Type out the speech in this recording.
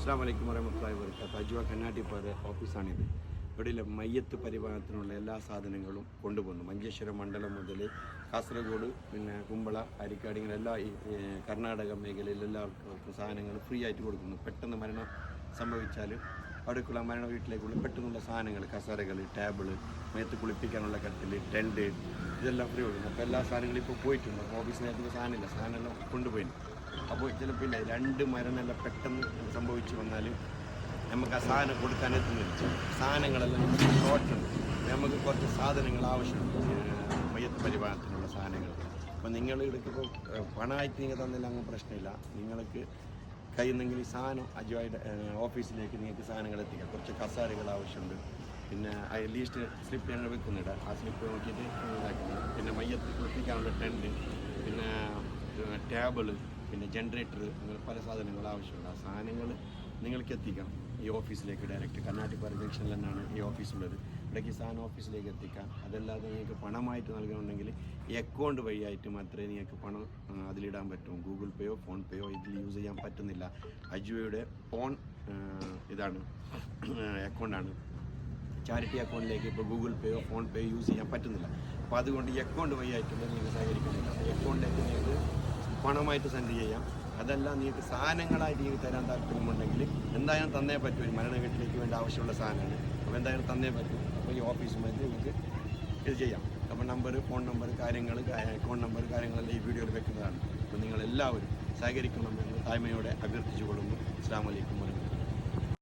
അസ്സലാമു അലൈക്കും വറഹ്മത്തുള്ളാഹി വബറകാതുഹു. അജ്വ കന്നാട്ടിപ്പാറ ഓഫീസാണിത്. ഇവിടെ മയ്യത്ത് പരിപാലനത്തിനുള്ള എല്ലാ സാധനങ്ങളും കൊണ്ടുപോകുന്നു. മഞ്ചേശ്വരം മണ്ഡലം മുതൽ കാസർഗോഡ്, പിന്നെ കുമ്പള, അരിക്കാട്, ഇങ്ങനെ എല്ലാ ഈ കർണാടക മേഖലയിൽ എല്ലാവർക്കും സാധനങ്ങൾ ഫ്രീ ആയിട്ട് കൊടുക്കുന്നു. പെട്ടെന്ന് മരണം സംഭവിച്ചാൽ അവിടേക്കുള്ള മരണ വീട്ടിലേക്കുള്ള പെട്ടെന്നുള്ള സാധനങ്ങൾ, കസേരകൾ, ടേബിള്, മയത്ത് കുളിപ്പിക്കാനുള്ള കട്ടിൽ, ടെൻറ്റ്, ഇതെല്ലാം ഫ്രീ കൊടുക്കുന്നു. അപ്പോൾ എല്ലാ സാധനങ്ങളും ഇപ്പോൾ പോയിട്ടുണ്ട്. ഓഫീസിനകത്ത് സാധനമില്ല, സാധനമെല്ലാം കൊണ്ടുപോയി. അപ്പോൾ ചിലപ്പോൾ ഇല്ല, രണ്ട് മരണമെല്ലാം പെട്ടെന്ന് സംഭവിച്ചു വന്നാൽ നമുക്ക് ആ സാധനം കൊടുക്കാൻ എത്തുന്നില്ല. സാധനങ്ങളെല്ലാം ഷോർട്ടുണ്ട്. നമുക്ക് കുറച്ച് സാധനങ്ങൾ ആവശ്യമുണ്ട്, മയ്യത്ത് പരിപാലനത്തിനുള്ള സാധനങ്ങൾ. അപ്പോൾ നിങ്ങൾ ഇടയ്ക്കിപ്പോൾ പണമായിട്ട് നിങ്ങൾ തന്നില്ല, അങ്ങനെ പ്രശ്നമില്ല. നിങ്ങൾക്ക് കഴിയുന്നെങ്കിൽ ഈ സാധനം അജ്വായുടെ ഓഫീസിലേക്ക് നിങ്ങൾക്ക് സാധനങ്ങൾ എത്തിക്കാം. കുറച്ച് കസാരകൾ ആവശ്യമുണ്ട്. പിന്നെ ലീസ്റ്റ് സ്ലിപ്പ് ഞങ്ങൾ വെക്കുന്നുണ്ട്. ആ സ്ലിപ്പ് നോക്കിയിട്ട് ഇതാക്കുന്നത്. പിന്നെ മയ്യത്ത് കുളിപ്പിക്കാനുള്ള ടെൻറ്റ്, പിന്നെ ടേബിള്, പിന്നെ ജനറേറ്റർ, അങ്ങനെ പല സാധനങ്ങൾ ആവശ്യമുണ്ട്. ആ സാധനങ്ങൾ നിങ്ങൾക്ക് എത്തിക്കാം ഈ ഓഫീസിലേക്ക് ഡയറക്റ്റ്. കർണാട്ടിപ്പാറ ജംഗ്ഷനിൽ തന്നെയാണ് ഈ ഓഫീസുള്ളത്. ഇവിടേക്ക് സാധനം ഓഫീസിലേക്ക് എത്തിക്കാം. അതല്ലാതെ നിങ്ങൾക്ക് പണമായിട്ട് നൽകണമെങ്കിൽ ഈ അക്കൗണ്ട് വഴിയായിട്ട് മാത്രമേ നിങ്ങൾക്ക് പണം അതിലിടാൻ പറ്റും. ഗൂഗിൾ പേയോ ഫോൺ പേയോ ഇതിൽ യൂസ് ചെയ്യാൻ പറ്റുന്നില്ല. അജ്വയുടെ ഫോൺ ഇതാണ് അക്കൗണ്ടാണ്. ചാരിറ്റി അക്കൗണ്ടിലേക്ക് ഇപ്പോൾ ഗൂഗിൾ പേയോ ഫോൺ പേയോ യൂസ് ചെയ്യാൻ പറ്റുന്നില്ല. അപ്പോൾ അതുകൊണ്ട് ഈ അക്കൗണ്ട് വഴിയായിട്ടുള്ള നിങ്ങൾക്ക് സഹകരിക്കുന്നില്ല. ഈ അക്കൗണ്ടിലേക്ക് നിങ്ങൾക്ക് പണമായിട്ട് സെൻഡ് ചെയ്യാം. അതല്ല, നിങ്ങൾക്ക് സാധനങ്ങളായിട്ട് നിങ്ങൾക്ക് തരാൻ താല്പര്യമുണ്ടെങ്കിൽ എന്തായാലും തന്നേ പറ്റും. ഒരു മരണ വീട്ടിലേക്ക് വേണ്ട ആവശ്യമുള്ള സാധനമാണ്. അപ്പോൾ എന്തായാലും തന്നേ പറ്റും. അപ്പോൾ ഈ ഓഫീസുമായിട്ട് നിങ്ങൾക്ക് ഇത് ചെയ്യാം. അപ്പോൾ നമ്പർ, ഫോൺ നമ്പർ, കാര്യങ്ങൾ, അക്കൗണ്ട് നമ്പർ, കാര്യങ്ങളെല്ലാം ഈ വീഡിയോയിൽ വെക്കുന്നതാണ്. അപ്പോൾ നിങ്ങളെല്ലാവരും സഹകരിക്കണമെന്ന് താഴ്മയോടെ അഭ്യർത്ഥിച്ചു കൊള്ളുന്നു. അസ്സലാമു അലൈക്കും.